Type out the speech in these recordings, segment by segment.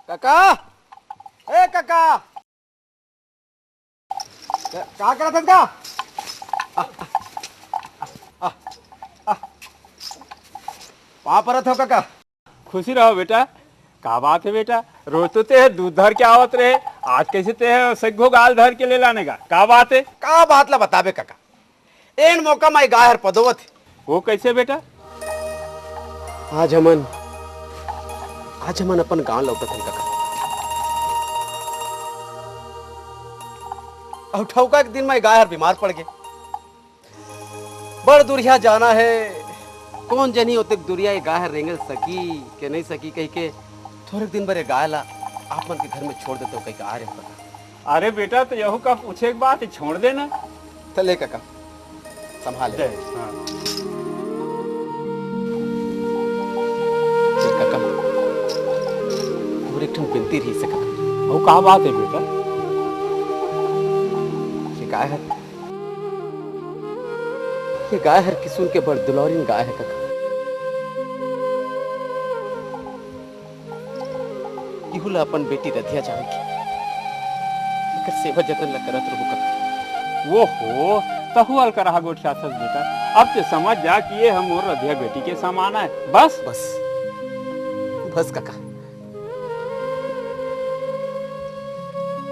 काका, ए काका, क्या करत हस का? वहां परत हो काका? खुशी रहो बेटा। का बात है बेटा, रोज तो ते दूध धर के आवत रहे, आज कैसे ते सग्गो गाल धर के ले लाने का बात है? का बात ला बताबे काका, एन मौका मैं गाहर पदोवत है। वो कैसे बेटा? आज हमन अपन गांव लौटत हन काका। और ठौका एक दिन मैं गाहर बीमार पड़ गए। बड़ दूरिया जाना है, कौन जनी होते दूरिया गाहर रेंगल सकी के नहीं सकी कह के थोड़े दिन बरे गायला आप मन के घर में छोड़ देते हो कह के आ रहे हो काका। अरे बेटा तो यहू का पूछे एक बात है, छोड़ देना। चले काका, संभाल ले। हाँ। काका और एक ठन बिनती रही से काका। वो का बात है बेटा? ये गाय हर किस्म के बड़ दुलौरीन गाय है काका। इहुला अपन बेटी रधिया जावे की एकर सेवा जतन ला करत रहू काका। वो हो तहु अल करा गोट साथस बेटा। अब ते समझ जा कि ये हम और रधिया बेटी के समान है। बस बस बस काका।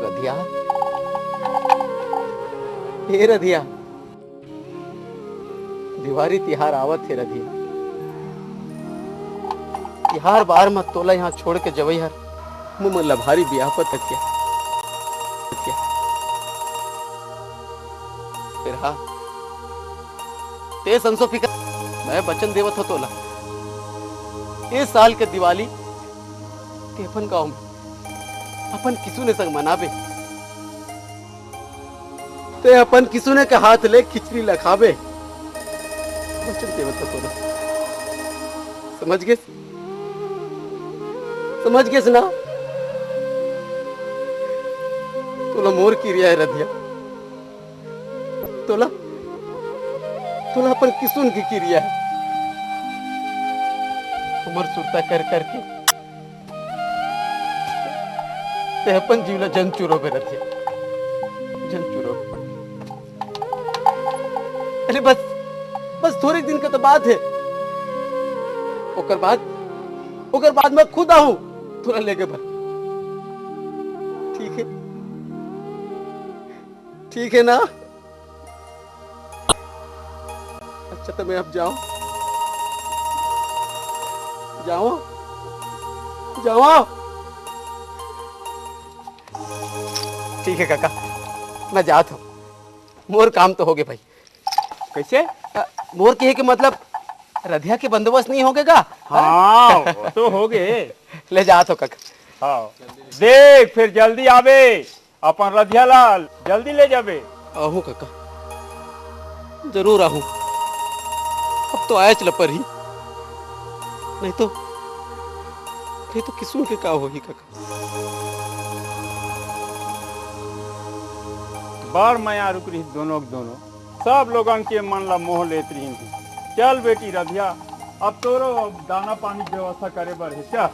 रधिया, हे रधिया, दिवाली तिहार आवत है रधिया। तिहार बार मत तोला यहाँ छोड़ के जवई हर मुँह में लभारी बियापत हथिया। फिर हाँ ते संसो फिकर, मैं वचन देवत हो तोला इस साल के दिवाली ते अपन गाँव में अपन किसू ने संग मनाबे। ते अपन किसू ने के हाथ ले खिचड़ी लखाबे। वचन देवत हो तोला, समझ गेस ना? तोला मोर की रिया है रधिया। तोला अपन किसुन की क्रिया है। उमर सुरता कर करके ते अपन जीवला जन चुरो पे रधिया, जन चुरो। अरे बस थोड़े दिन का तो बात है। ओकर बाद मैं खुद आऊं थोड़ा लेके भर। ठीक है ना? अच्छा तो मैं अब जाऊं? ठीक है काका, मैं जाता हूं। मोर काम तो हो गए भाई। कैसे? मोर के है कि मतलब रधिया के बंदोबस्त नहीं होगेगा? हाँ वो तो हो गए। ले जात हो काका। हाँ देख फिर जल्दी आवे अपन रधिया लाल, जल्दी ले जाबे। आहू काका, जरूर आहू। अब तो आया चल पर ही, नहीं तो किसू के का होगी काका। बार माया रुक रही दोनों सब लोगन के मन ला मोह लेत रही। चल बेटी रधिया, अब तोरो दाना पानी व्यवस्था करे बर है। चल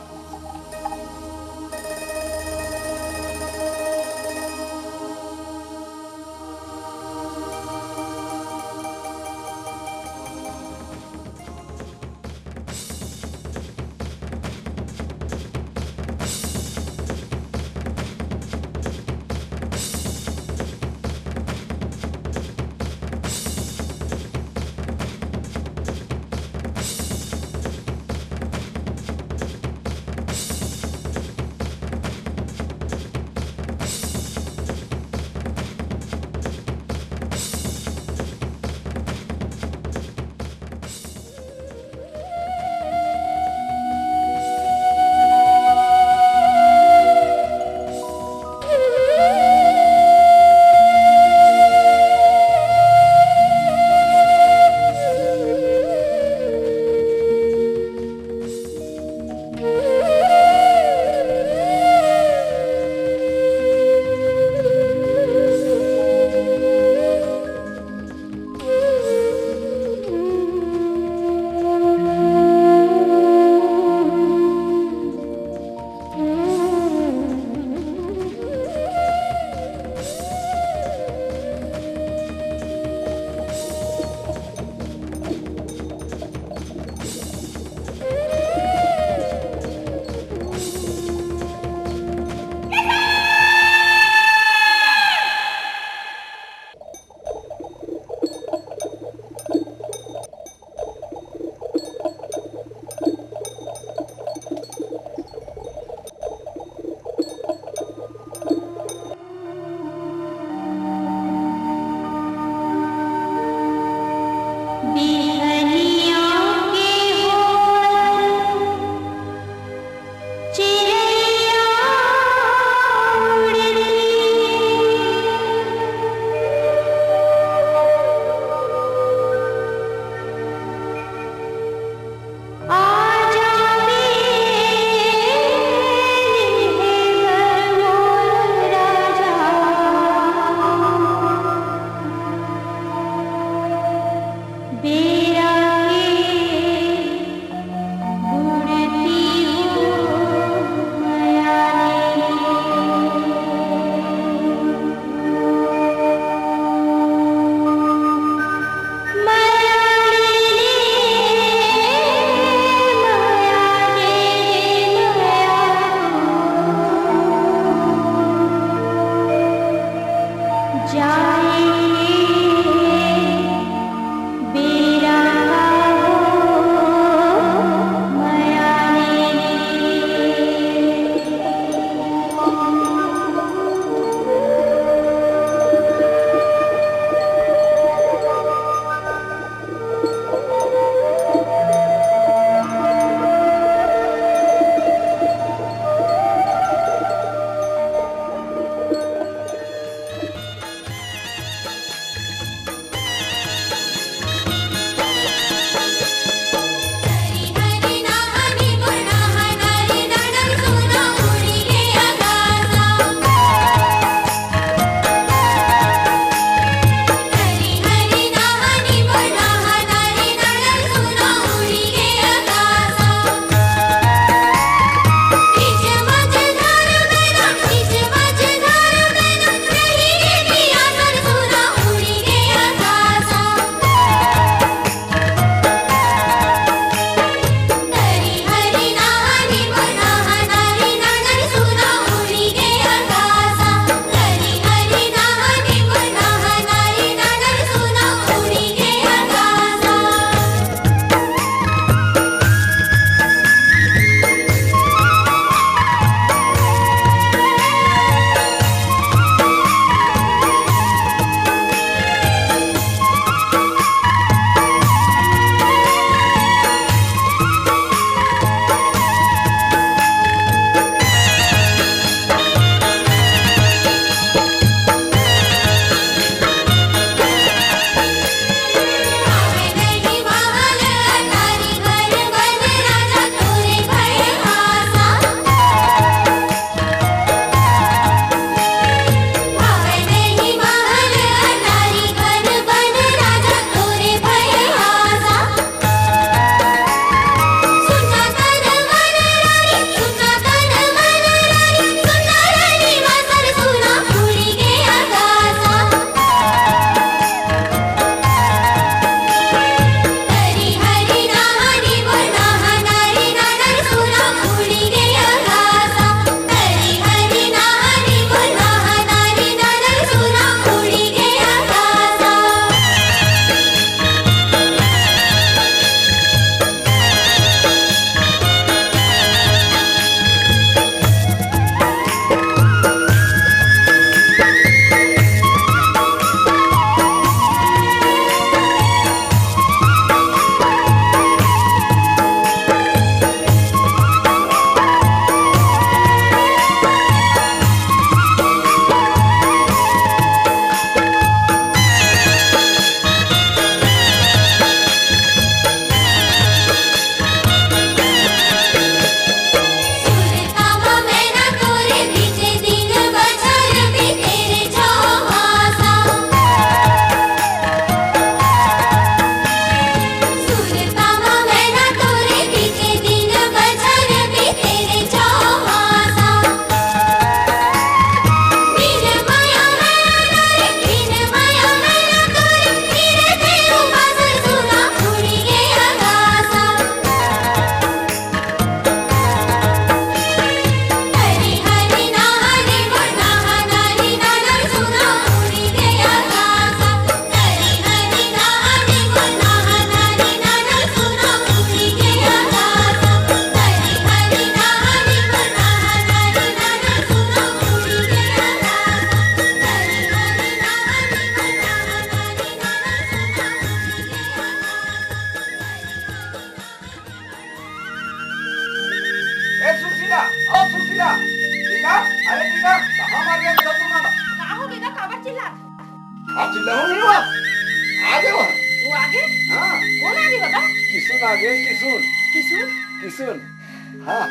आप चिल्लाओ नहीं हुआ आगे वहाँ वो आगे हाँ कौन आगे बाबा? किसुन आगे किसुन किशोर? किसुन हाँ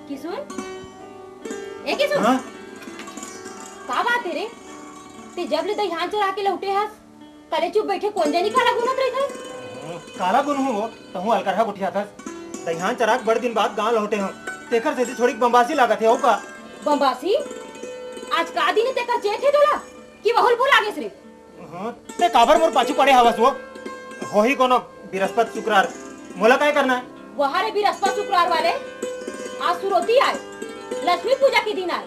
किशोर? ए किशोर? हाँ? का बात है रे? ते जब ले दहियान चरा के लौटे हस, कले चुप बैठे कौन जानी काला गुनत रही था? काला गुन हूँ तो हूँ अलकरहा गुठिया था दहियान चराक बड़ दिन बाद गांव लौटे हूँ तेकर से थोड़ी बम्बासी लागत है का बम्बासी? आज का दिन तेकर चेत है तोला कि बहुल भूल आगे से? हाँ, ते काबर मोर पाछू पड़े हवस हो ही कोनो बृहस्पति शुक्रार मोला काय करना है वहां रे बृहस्पति शुक्रवार वाले आज सुरोती आए, लक्ष्मी पूजा के दिन आए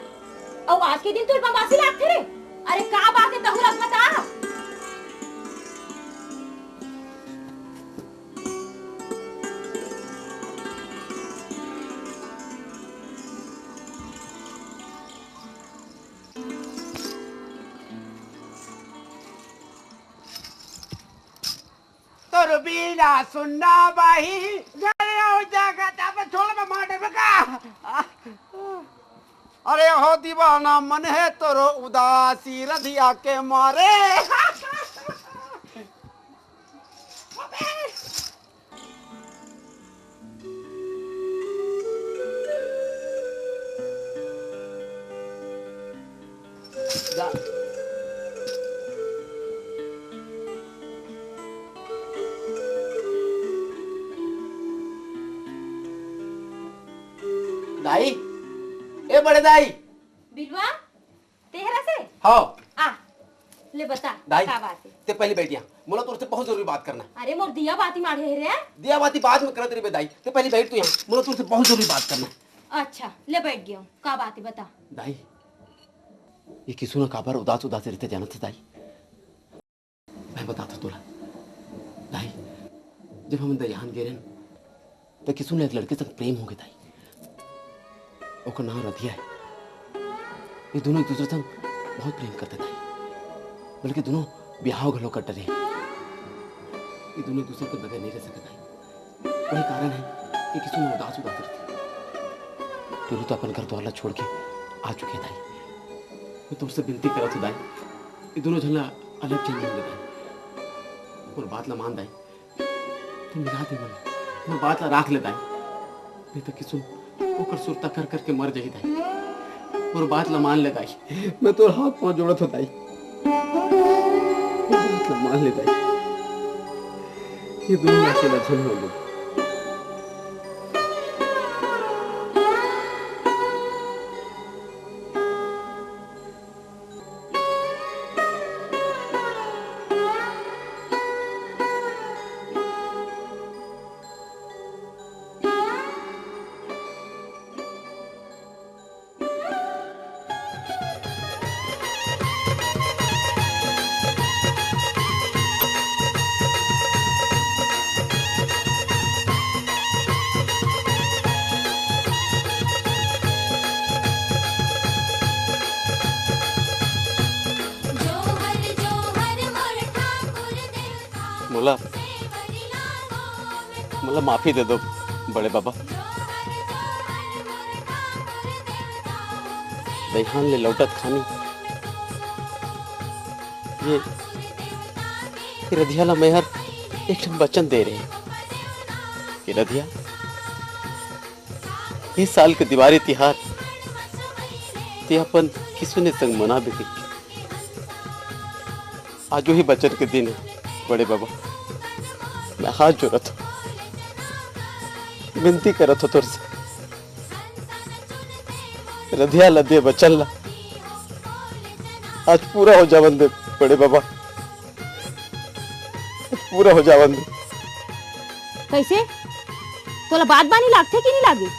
और आज के दिन तो बम्बासी लागते रे। अरे का बात है तहु रस बता। तोर बीना सुनना बाही गले हो जागा तब छोड़ में मारे बका। अरे हो दीवाना मन है तोरो उदासी रधिया के मारे। दाई ए बड़े दाई बिलवा तेहरा से हाँ आ ले बता दाई का बात है। ते पहले बैठिया मोला तोरसे बहुत जरूरी बात करना है। अरे मोर दिया बाती मारे रे। दिया बाती बाद में करत रे दाई ते पहले बैठ तू यहाँ मोला तोरसे बहुत जरूरी बात करना है। अच्छा ले बैठ गया हूँ का बात है बता। दाई ये किसू ना काबर उदास उदास रहते जाना था दाई मैं बताता तोला दाई जब हम दयान गिरे तो किसू ने एक लड़के से प्रेम हो गया दाई ओकर नाम रधिया है। ये दोनों एक दूसरे से बहुत प्रेम करते दाई बल्कि दोनों ब्याह घलो कर डरे ये दोनों एक दूसरे को बगैर नहीं रह सकते दाई। वही कारण है कि किसू ने उदास उदास रहती दोनों तो अपन घर द्वार छोड़ के आ चुके दाई। मैं तुमसे विनती करा था दाई ये दोनों झलना अलग चल जाएंगे दाई और बात ला मान दाई तुम मिला दे मन तुम बात ला राख ले दाई नहीं तो किसु ओकर सुरता कर करके मर जाई दाई और बात ला मान ले दाई मैं तो हाथ पांव जोड़त हो दाई बात ला मान ले दाई ये दोनों अकेला झल हो गए। मोला मोला माफी दे दो बड़े बाबा दहियान ले लौटत खानी ये रधिया ला मेहर एक वचन दे रहे हैं कि रधिया इस साल के दिवाली तिहार ते अपन किसु ने संग मना भी आज ही बचन के दिन है बड़े बाबा मैं हाथ जोड़त हूँ विनती करत हो तुरसे रधिया लदे बचल ला आज पूरा हो जावन दे बड़े बाबा पूरा हो जावन दे। कैसे तोला बात बानी लागथे कि नहीं लागे?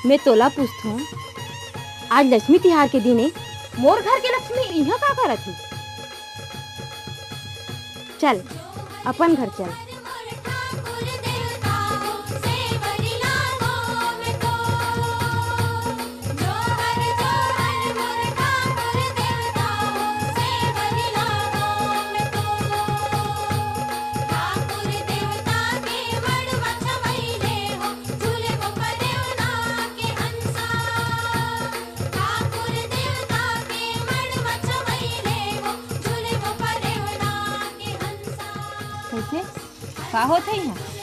मैं तोला पूछता हूँ, आज लक्ष्मी तिहार के दिने मोर घर के लक्ष्मी यहाँ का करत है? चल अपन घर चल। कैसे का होत है यहाँ?